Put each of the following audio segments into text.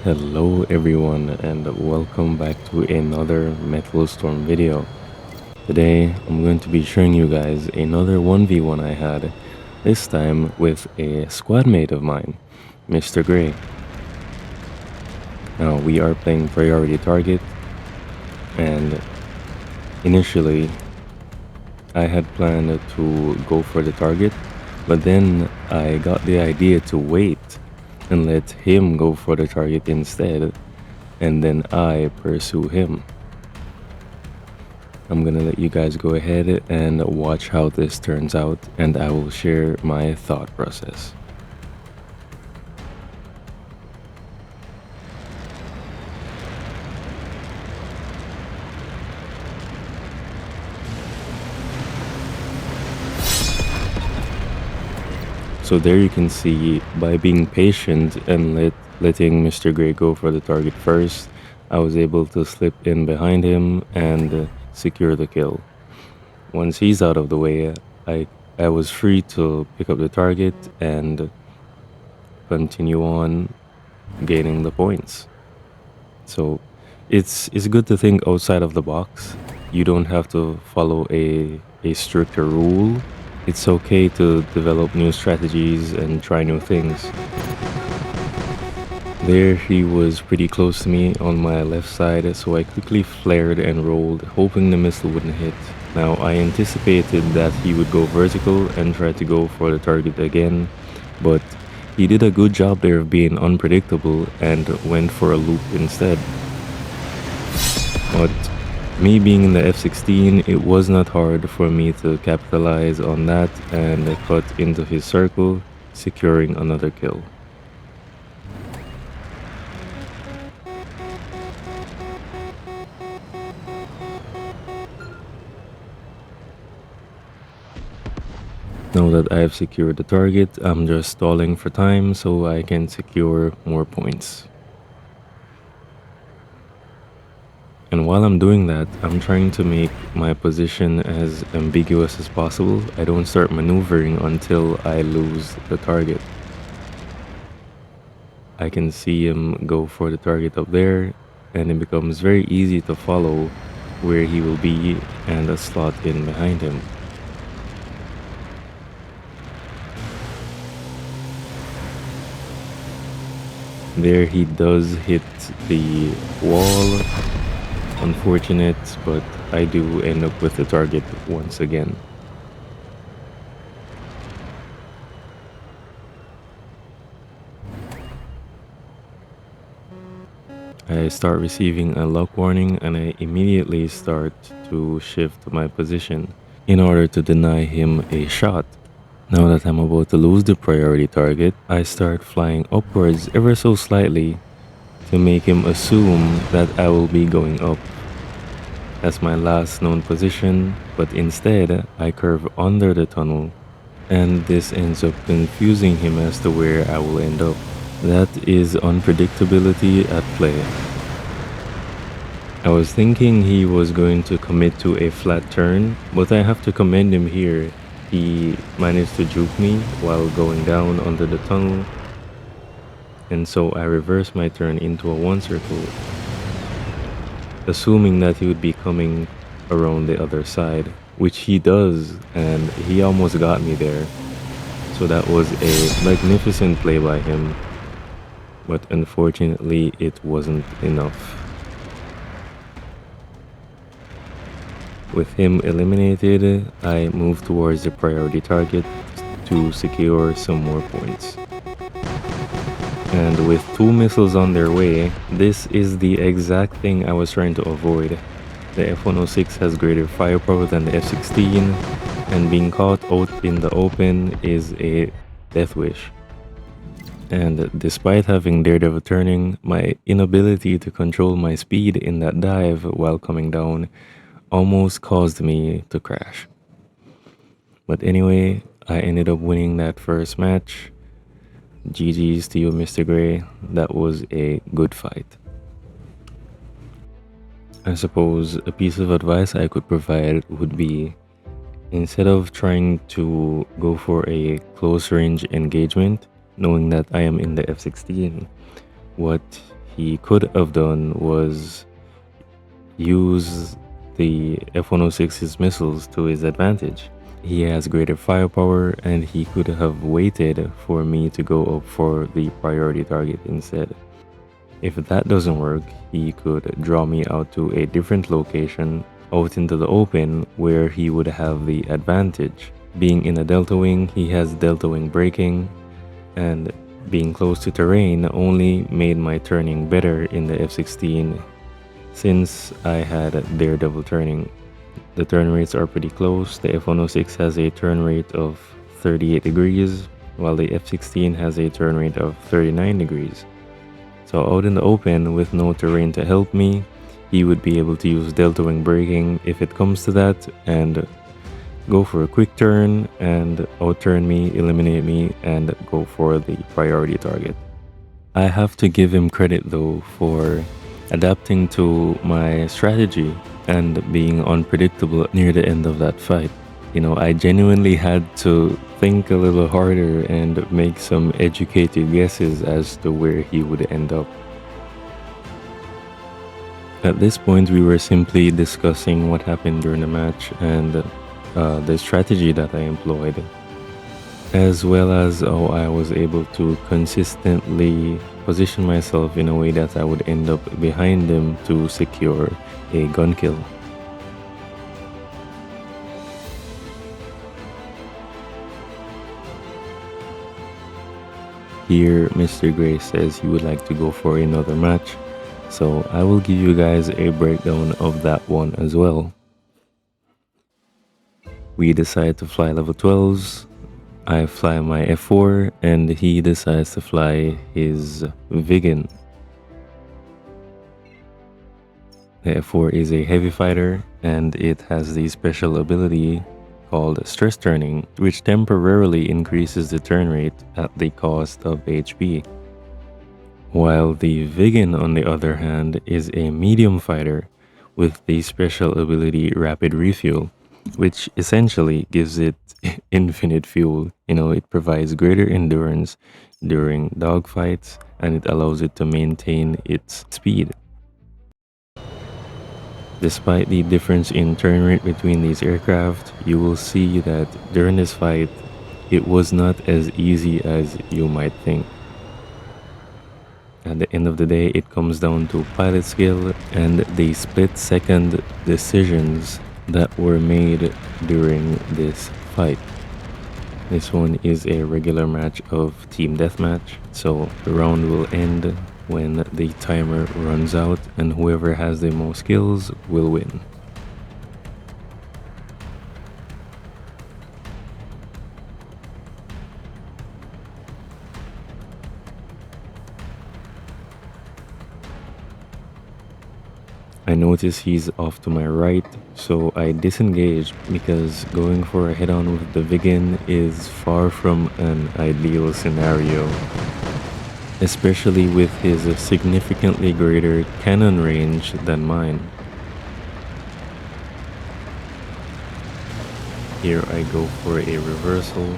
Hello everyone and welcome back to another Metalstorm video. Today I'm going to be showing you guys another 1v1 I had, this time with a squad mate of mine, Mr. Gray. Now we are playing priority target, and initially I had planned to go for the target, but then I got the idea to wait and let him go for the target instead, and then I pursue him. I'm gonna let you guys go ahead and watch how this turns out, and I will share my thought process. So there you can see, by being patient and letting Mr. Gray go for the target first, I was able to slip in behind him and secure the kill. Once he's out of the way, I was free to pick up the target and continue on gaining the points. So it's good to think outside of the box. You don't have to follow a stricter rule. It's okay to develop new strategies and try new things. There he was pretty close to me on my left side, so I quickly flared and rolled, hoping the missile wouldn't hit. Now I anticipated that he would go vertical and try to go for the target again, but he did a good job there of being unpredictable and went for a loop instead. But me being in the F-16, it was not hard for me to capitalize on that and cut into his circle, securing another kill. Now that I have secured the target, I'm just stalling for time so I can secure more points. And while I'm doing that, I'm trying to make my position as ambiguous as possible. I don't start maneuvering until I lose the target. I can see him go for the target up there, and it becomes very easy to follow where he will be and slot in behind him. There he does hit the wall. Unfortunate, but I do end up with the target once again. I start receiving a lock warning and I immediately start to shift my position in order to deny him a shot. Now that I'm about to lose the priority target, I start flying upwards ever so slightly to make him assume that I will be going up. That's my last known position, but instead I curve under the tunnel, and this ends up confusing him as to where I will end up. That is unpredictability at play. I was thinking he was going to commit to a flat turn, but I have to commend him here. He managed to juke me while going down under the tunnel, and so I reversed my turn into a one circle, assuming that he would be coming around the other side, which he does, and he almost got me there. So that was a magnificent play by him, but unfortunately it wasn't enough. With him eliminated, I moved towards the priority target to secure some more points. And with two missiles on their way, this is the exact thing I was trying to avoid. The F-106 has greater firepower than the F-16, and being caught out in the open is a death wish. And despite having daredevil turning, my inability to control my speed in that dive while coming down almost caused me to crash. But anyway, I ended up winning that first match. GG's to you, Mr. Gray. That was a good fight. I suppose a piece of advice I could provide would be, instead of trying to go for a close range engagement, knowing that I am in the F-16, what he could have done was use the F-106's missiles to his advantage. He has greater firepower and he could have waited for me to go up for the priority target instead. If that doesn't work, he could draw me out to a different location out into the open where he would have the advantage. Being in a delta wing, he has delta wing braking, and being close to terrain only made my turning better in the F-16 since I had daredevil turning. The turn rates are pretty close. The F-106 has a turn rate of 38 degrees, while the F-16 has a turn rate of 39 degrees. So out in the open with no terrain to help me, he would be able to use delta wing braking if it comes to that and go for a quick turn and outturn me, eliminate me, and go for the priority target. I have to give him credit though for adapting to my strategy and being unpredictable near the end of that fight. You know, I genuinely had to think a little harder and make some educated guesses as to where he would end up. At this point, we were simply discussing what happened during the match and the strategy that I employed, as well as how I was able to consistently position myself in a way that I would end up behind him to secure a gun kill. Here, Mr. Gray says he would like to go for another match, so I will give you guys a breakdown of that one as well. We decide to fly level 12s. I fly my F4 and he decides to fly his Viggen. The F4 is a heavy fighter and it has the special ability called stress turning, which temporarily increases the turn rate at the cost of HP. While the Viggen, on the other hand, is a medium fighter with the special ability rapid refuel, which essentially gives it infinite fuel. You know, it provides greater endurance during dogfights and it allows it to maintain its speed. Despite the difference in turn rate between these aircraft, you will see that during this fight, it was not as easy as you might think. At the end of the day, it comes down to pilot skill and the split-second decisions that were made during this fight. This one is a regular match of team deathmatch, so the round will end when the timer runs out and whoever has the most kills will win. I notice he's off to my right, so I disengage because going for a head-on with the Viggen is far from an ideal scenario, especially with his significantly greater cannon range than mine. Here I go for a reversal,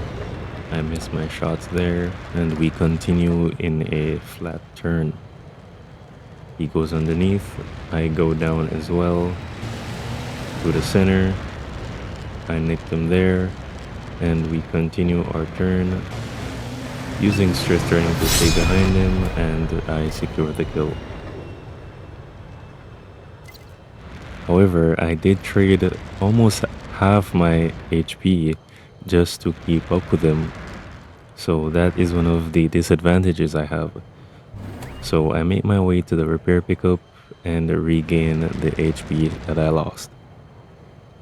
I miss my shots there, and we continue in a flat turn. He goes underneath, I go down as well, to the center, I nick him there, and we continue our turn, using stress turning to stay behind him, and I secure the kill. However, I did trade almost half my HP just to keep up with him, so that is one of the disadvantages I have. So I make my way to the repair pickup and regain the HP that I lost.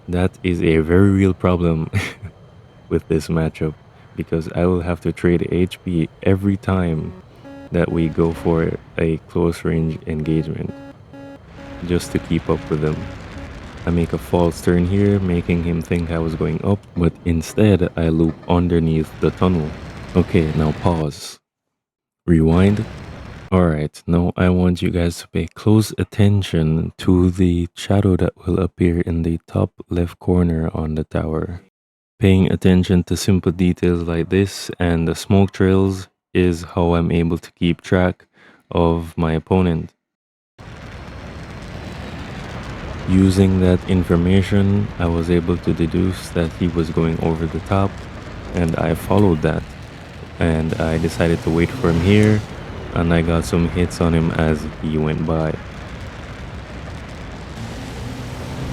That is a very real problem with this matchup because I will have to trade HP every time that we go for a close range engagement just to keep up with him. I make a false turn here, making him think I was going up, but instead I loop underneath the tunnel. Okay, now pause. Rewind. Alright, now I want you guys to pay close attention to the shadow that will appear in the top left corner on the tower. Paying attention to simple details like this and the smoke trails is how I'm able to keep track of my opponent. Using that information, I was able to deduce that he was going over the top, and I followed that. And I decided to wait for him here, and I got some hits on him as he went by.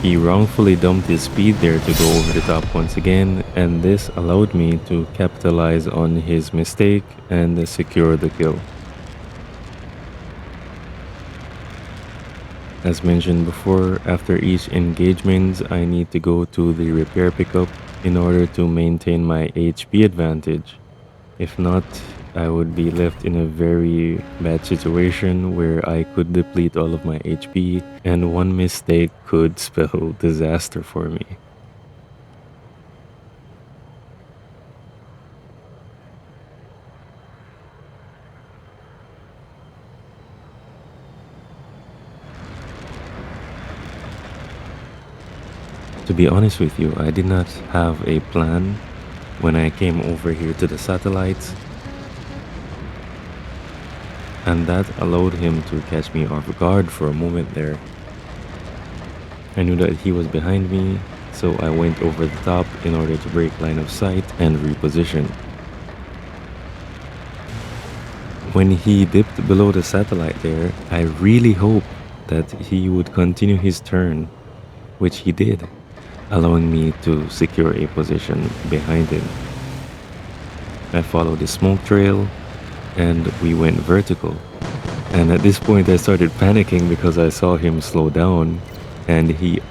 He wrongfully dumped his speed there to go over the top once again, and this allowed me to capitalize on his mistake and secure the kill. As mentioned before, after each engagement, I need to go to the repair pickup in order to maintain my HP advantage. If not, I would be left in a very bad situation where I could deplete all of my HP, and one mistake could spell disaster for me. To be honest with you, I did not have a plan when I came over here to the satellites, and that allowed him to catch me off guard for a moment there. I knew that he was behind me, so I went over the top in order to break line of sight and reposition. When he dipped below the satellite there, I really hoped that he would continue his turn, which he did, allowing me to secure a position behind him. I followed the smoke trail and we went vertical. And at this point I started panicking because I saw him slow down and he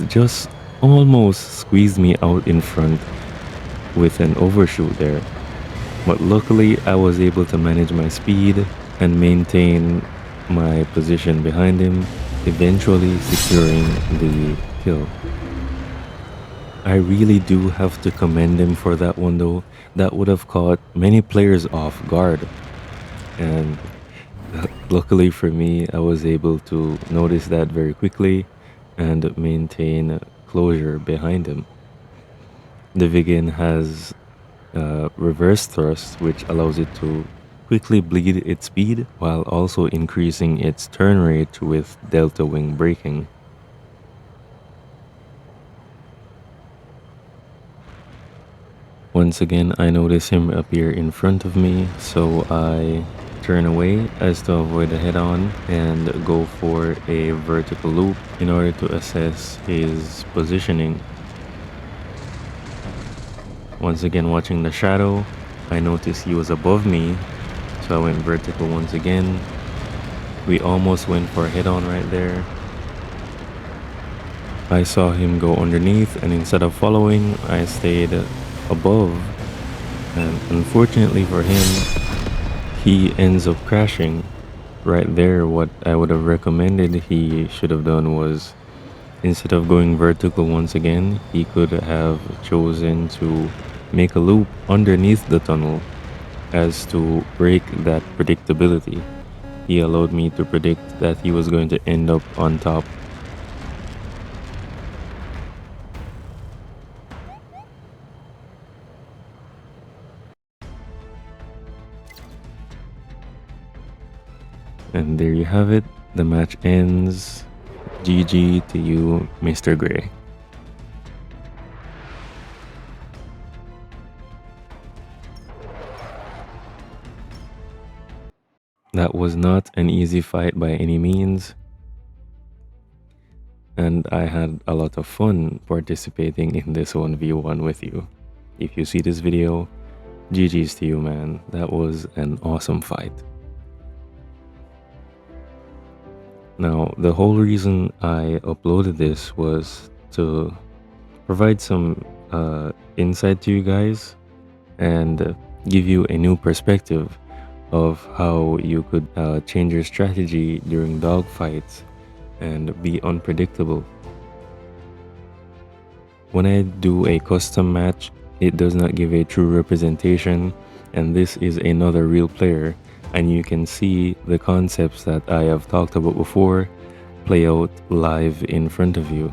just almost squeezed me out in front with an overshoot there. But luckily I was able to manage my speed and maintain my position behind him, eventually securing the kill. I really do have to commend him for that one though. That would have caught many players off guard. And luckily for me, I was able to notice that very quickly and maintain closure behind him. The Vigan has reverse thrust, which allows it to quickly bleed its speed while also increasing its turn rate with delta wing braking. Once again, I notice him appear in front of me, so I turn away as to avoid a head-on and go for a vertical loop in order to assess his positioning. Once again, watching the shadow, I noticed he was above me, so I went vertical once again. We almost went for a head-on right there. I saw him go underneath, and instead of following, I stayed above, and unfortunately for him, he ends up crashing right there. What I would have recommended he should have done was, instead of going vertical once again, he could have chosen to make a loop underneath the tunnel as to break that predictability. He allowed me to predict that he was going to end up on top. And there you have it. The match ends. GG to you, Mr. Gray. That was not an easy fight by any means. And I had a lot of fun participating in this 1v1 with you. If you see this video, GG's to you, man. That was an awesome fight. Now, the whole reason I uploaded this was to provide some insight to you guys and give you a new perspective of how you could change your strategy during dogfights and be unpredictable. When I do a custom match, it does not give a true representation, and this is another real player, and you can see the concepts that I have talked about before play out live in front of you.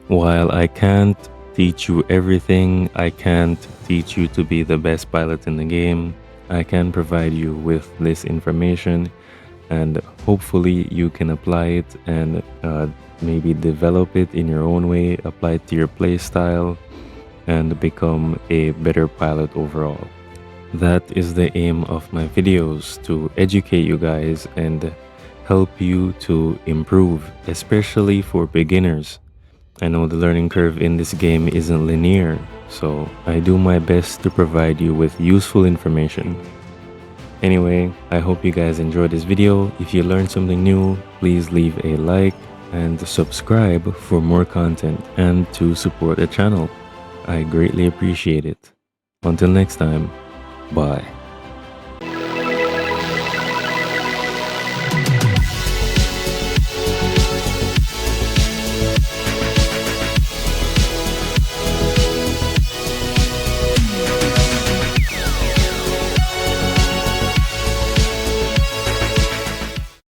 While I can't teach you everything, I can't teach you to be the best pilot in the game, I can provide you with this information, and hopefully you can apply it and maybe develop it in your own way, apply it to your play style, and become a better pilot overall. That is the aim of my videos, to educate you guys and help you to improve, especially for beginners. I know the learning curve in this game isn't linear, so I do my best to provide you with useful information. Anyway, I hope you guys enjoyed this video. If you learned something new, please leave a like and subscribe for more content and to support the channel. I greatly appreciate it. Until next time, bye.